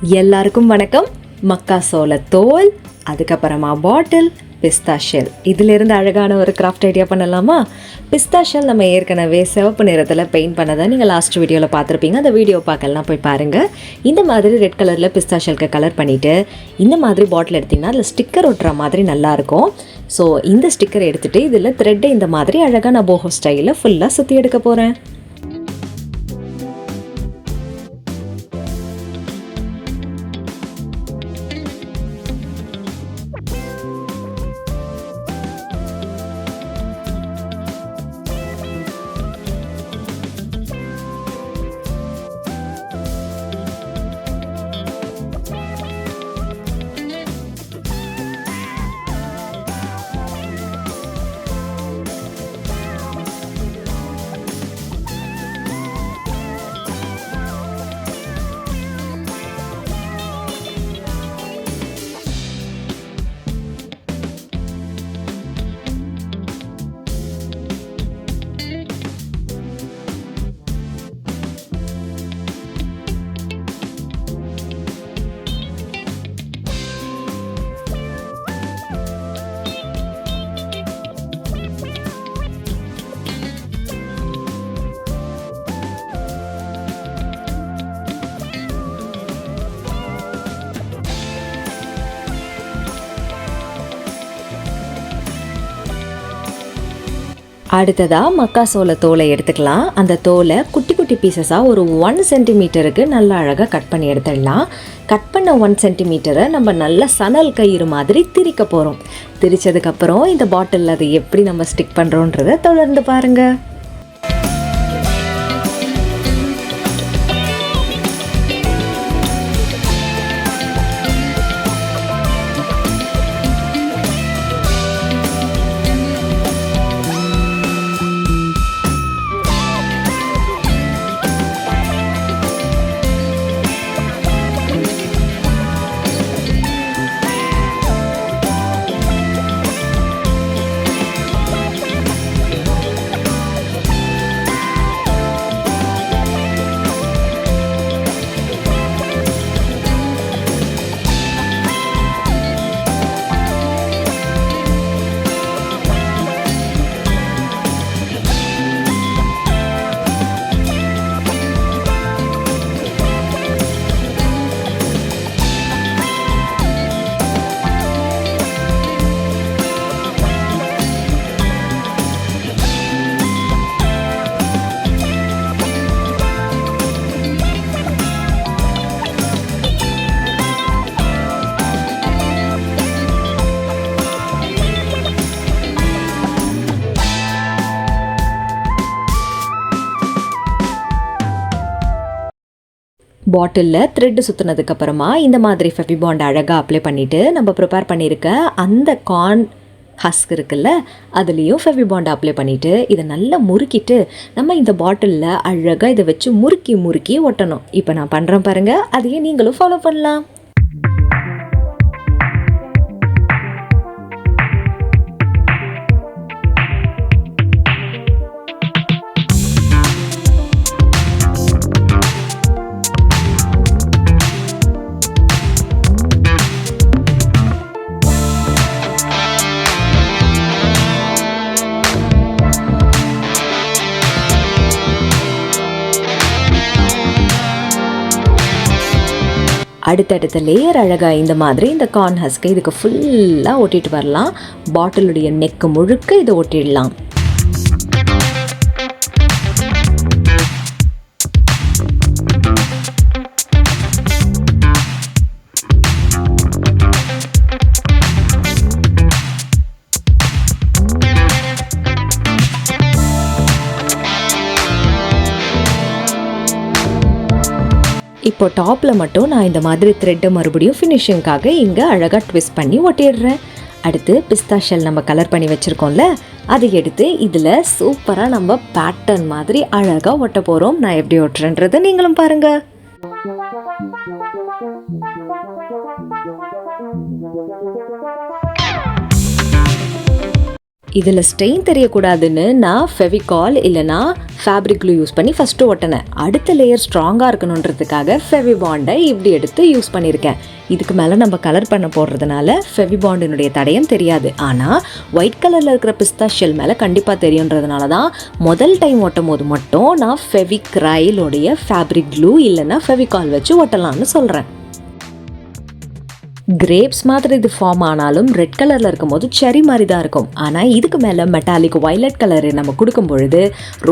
எல்லாருக்கும் வணக்கம். மக்காசோள தோல், அதுக்கப்புறமா பாட்டில், பிஸ்தா ஷெல், இதிலிருந்து அழகான ஒரு கிராஃப்ட் ஐடியா பண்ணலாமா? பிஸ்தா ஷெல் நம்ம ஏற்கனவே சிவப்பு நிறத்தில் பெயிண்ட் பண்ணதை நீங்கள் லாஸ்ட் வீடியோவில் பார்த்துருப்பீங்க. அந்த வீடியோ பார்க்கலாம், போய் பாருங்கள். இந்த மாதிரி ரெட் கலரில் பிஸ்தா ஷெல்க்கு கலர் பண்ணிவிட்டு இந்த மாதிரி பாட்டில் எடுத்திங்கன்னா அதில் ஸ்டிக்கர் ஒட்டுற மாதிரி நல்லாயிருக்கும். ஸோ இந்த ஸ்டிக்கர் எடுத்துகிட்டு இதில் த்ரெட்டை இந்த மாதிரி அழகாக நான் போஹோ ஸ்டைலில் ஃபுல்லாக சுற்றி எடுக்க போகிறேன். அடுத்ததாக மக்காசோள தோலை எடுத்துக்கலாம். அந்த தோலை குட்டி குட்டி பீசஸாக ஒரு 1 சென்டிமீட்டருக்கு நல்லா அழகாக கட் பண்ணி எடுத்துடலாம். கட் பண்ண 1 சென்டிமீட்டரை நம்ம நல்லா சணல் கயிறு மாதிரி திரிக்க போகிறோம். திரிச்சதுக்கப்புறம் இந்த பாட்டிலில் அதை எப்படி நம்ம ஸ்டிக் பண்ணுறோன்றதை தொடர்ந்து பாருங்கள். பாட்டிலில் த்ரெட்டு சுற்றுனதுக்கப்புறமா இந்த மாதிரி ஃபெவிபாண்ட் அழகாக அப்ளை பண்ணிவிட்டு நம்ம ப்ரிப்பேர் பண்ணியிருக்க அந்த கார்ன் ஹஸ்க் இருக்குல்ல, அதுலேயும் ஃபெவிபாண்ட் அப்ளை பண்ணிவிட்டு இதை நல்லா முறுக்கிட்டு நம்ம இந்த பாட்டிலில் அழகாக இதை வச்சு முறுக்கி முறுக்கி ஒட்டணும். இப்போ நான் பண்ணுறேன் பாருங்கள், அதையே நீங்களும் ஃபாலோ பண்ணலாம். அடுத்தடுத்த லேயர் அழகாக இந்த மாதிரி இந்த கார்ன் ஹஸ்க்கு இதுக்கு ஃபுல்லாக ஒட்டிட்டு வரலாம். பாட்டிலுடைய நெக்கு முழுக்க இதை ஒட்டிடலாம். இப்போ டாப்பில் மட்டும் நான் இந்த மாதிரி த்ரெட்டை மறுபடியும் ஃபினிஷிங்காக இங்கே அழகாக ட்விஸ்ட் பண்ணி ஒட்டிடுறேன். அடுத்து பிஸ்தா ஷெல் நம்ம கலர் பண்ணி வச்சுருக்கோம்ல, அதை எடுத்து இதில் சூப்பராக நம்ம பேட்டர்ன் மாதிரி அழகாக ஒட்ட போகிறோம். நான் எப்படி ஒட்டுறேன்றதை நீங்களும் பாருங்கள். இதில் ஸ்டெயின் தெரியக்கூடாதுன்னு நான் ஃபெவிகால் இல்லைனா ஃபேப்ரிக் க்ளூ யூஸ் பண்ணி ஃபஸ்ட்டு ஒட்டினேன். அடுத்த லேயர் ஸ்ட்ராங்காக இருக்கணுன்றதுக்காக ஃபெவிபாண்டை இப்படி எடுத்து யூஸ் பண்ணியிருக்கேன். இதுக்கு மேலே நம்ம கலர் பண்ண போடுறதுனால ஃபெவிபாண்டினுடைய தடயம் தெரியாது. ஆனால் ஒயிட் கலரில் இருக்கிற பிஸ்தா ஷெல் மேலே கண்டிப்பாக தெரியுன்றதுனால தான் முதல் டைம் ஒட்டும் போது மட்டும் நான் ஃபெவிக்ரைலோடைய ஃபேப்ரிக் க்ளூ இல்லைன்னா ஃபெவிகால் வச்சு ஒட்டலாம்னு சொல்கிறேன். கிரேப்ஸ் மாதிரி இது ஃபார்ம் ஆனாலும் ரெட் கலரில் இருக்கும்போது செரி மாதிரி தான் இருக்கும். ஆனால் இதுக்கு மேலே மெட்டாலிக் வயலட் கலரு நம்ம கொடுக்கும் பொழுது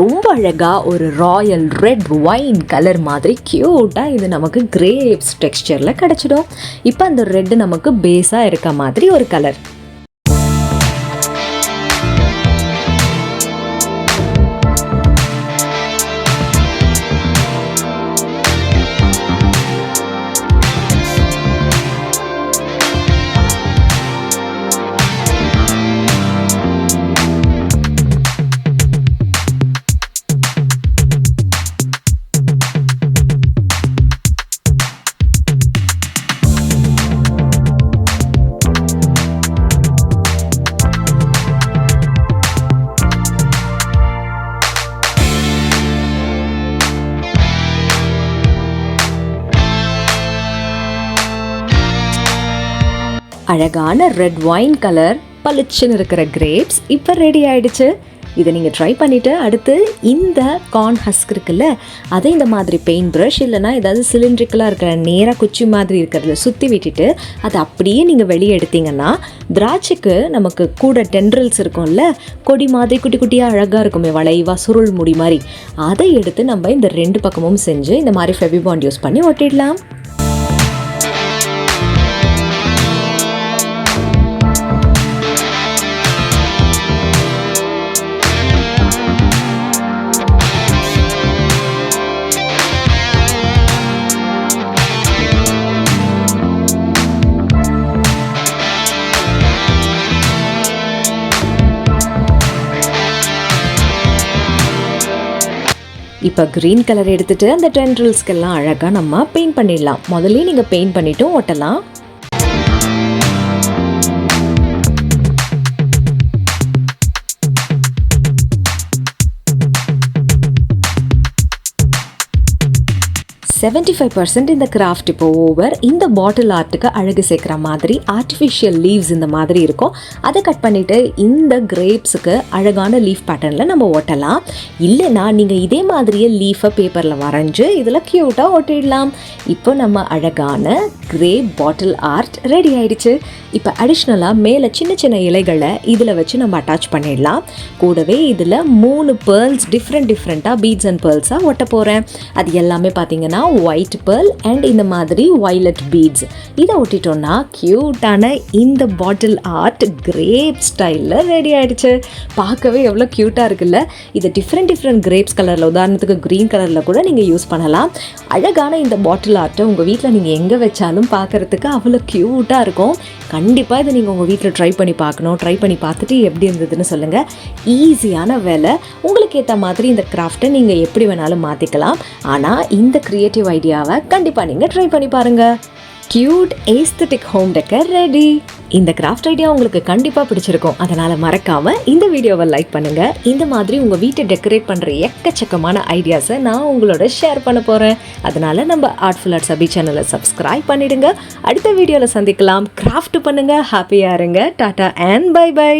ரொம்ப அழகாக ஒரு ராயல் ரெட் ஒயின் கலர் மாதிரி க்யூட்டாக இது நமக்கு கிரேப்ஸ் டெக்ஸ்சரில் கிடச்சிடும். இப்போ அந்த ரெட்டு நமக்கு பேஸாக இருக்க மாதிரி ஒரு கலர். அழகான ரெட் ஒயின் கலர் பளிச்சுன்னு இருக்கிற கிரேப்ஸ் இப்போ ரெடி ஆகிடுச்சு. இதை நீங்கள் ட்ரை பண்ணிவிட்டு அடுத்து இந்த கார்ன் ஹஸ்க் இருக்குல்ல, அதை இந்த மாதிரி பெயிண்ட் ப்ரஷ் இல்லைனா ஏதாவது சிலிண்ட்ரிக்கலாக இருக்கிற நேராக குச்சி மாதிரி இருக்கிறத சுற்றி விட்டுட்டு அதை அப்படியே நீங்கள் வெளியே எடுத்தீங்கன்னா திராட்சைக்கு நமக்கு கூட டென்ட்ரல்ஸ் இருக்கும்ல, கொடி மாதிரி குட்டி குட்டியாக அழகாக இருக்குமே வளைவா சுருள் முடி மாதிரி, அதை எடுத்து நம்ம இந்த ரெண்டு பக்கமும் செஞ்சு இந்த மாதிரி ஃபெவிபாண்ட் யூஸ் பண்ணி ஒட்டிடலாம். இப்போ க்ரீன் கலர் எடுத்துகிட்டு அந்த டென்ட்ரல்ஸ்க்கெல்லாம் அழகாக நம்ம பெயிண்ட் பண்ணிடலாம். முதல்ல நீங்கள் பெயிண்ட் பண்ணிவிட்டும் ஒட்டலாம். $75% இந்த கிராஃப்ட் இப்போ ஓவர். இந்த பாட்டில் ஆர்ட்டுக்கு அழகு சேர்க்குற மாதிரி ஆர்டிஃபிஷியல் லீவ்ஸ் இந்த மாதிரி இருக்கும். அதை கட் பண்ணிவிட்டு இந்த கிரேப்ஸுக்கு அழகான லீஃப் பேட்டர்னில் நம்ம ஒட்டலாம். இல்லைனா நீங்கள் இதே மாதிரியே லீஃபை பேப்பரில் வரைஞ்சி இதில் க்யூட்டாக ஒட்டிடலாம். இப்போ நம்ம அழகான கிரேப் பாட்டில் ஆர்ட் ரெடி ஆயிடுச்சு. இப்போ அடிஷ்னலாக மேலே சின்ன சின்ன இலைகளை இதில் வச்சு நம்ம அட்டாச் பண்ணிடலாம். கூடவே இதில் 3 பேர்ல்ஸ் டிஃப்ரெண்ட்டாக பீட்ஸ் அண்ட் பேர்ல்ஸாக ஒட்ட போகிறேன். அது எல்லாமே பார்த்தீங்கன்னா ஒயிட் பேர்ல் அண்ட் இந்த மாதிரி வயலட் பீட்ஸ். இதை ஒட்டிட்டோன்னா க்யூட்டான இந்த பாட்டில் ஆர்ட் கிரேப் ஸ்டைலில் ரெடி ஆகிடுச்சு. பார்க்கவே எவ்வளோ க்யூட்டாக இருக்குல்ல. இது டிஃப்ரெண்ட் கிரேப்ஸ் கலரில், உதாரணத்துக்கு க்ரீன் கலரில் கூட நீங்கள் யூஸ் பண்ணலாம். அழகான இந்த பாட்டில் ஆர்ட்டை உங்கள் வீட்டில் நீங்கள் எங்கே வச்சாலும் பார்க்குறதுக்கு அவ்வளோ க்யூட்டாக இருக்கும். கண்டிப்பாக இதை நீங்கள் உங்கள் வீட்டில் ட்ரை பண்ணி பார்க்கணும். ட்ரை பண்ணி பார்த்துட்டு எப்படி இருந்ததுன்னு சொல்லுங்கள். ஈஸியான வேலை. உங்களுக்கு ஏற்ற மாதிரி இந்த கிராஃப்டை நீங்கள் எப்படி வேணாலும் மாற்றிக்கலாம். ஆனால் இந்த க்ரியேட்டிவ் ஐடியாவை கண்டிப்பாக நீங்கள் ட்ரை பண்ணி பாருங்கள். Cute aesthetic home decker ready. இந்த கிராஃப்ட் ஐடியா உங்களுக்கு கண்டிப்பாக பிடிச்சிருக்கும். அதனால் மறக்காமல் இந்த வீடியோவை லைக் பண்ணுங்கள். இந்த மாதிரி உங்கள் வீட்டை டெக்கரேட் பண்ணுற எக்கச்சக்கமான ஐடியாஸை நான் உங்களோட ஷேர் பண்ண போகிறேன். அதனால் நம்ம ஆர்ட்ஃபுல் ஆர்ட்ஸ் அபி சேனலை சப்ஸ்கிரைப் பண்ணிவிடுங்க. அடுத்த வீடியோவில் சந்திக்கலாம். கிராஃப்ட் பண்ணுங்கள், ஹாப்பியாக இருங்க. Tata and bye by.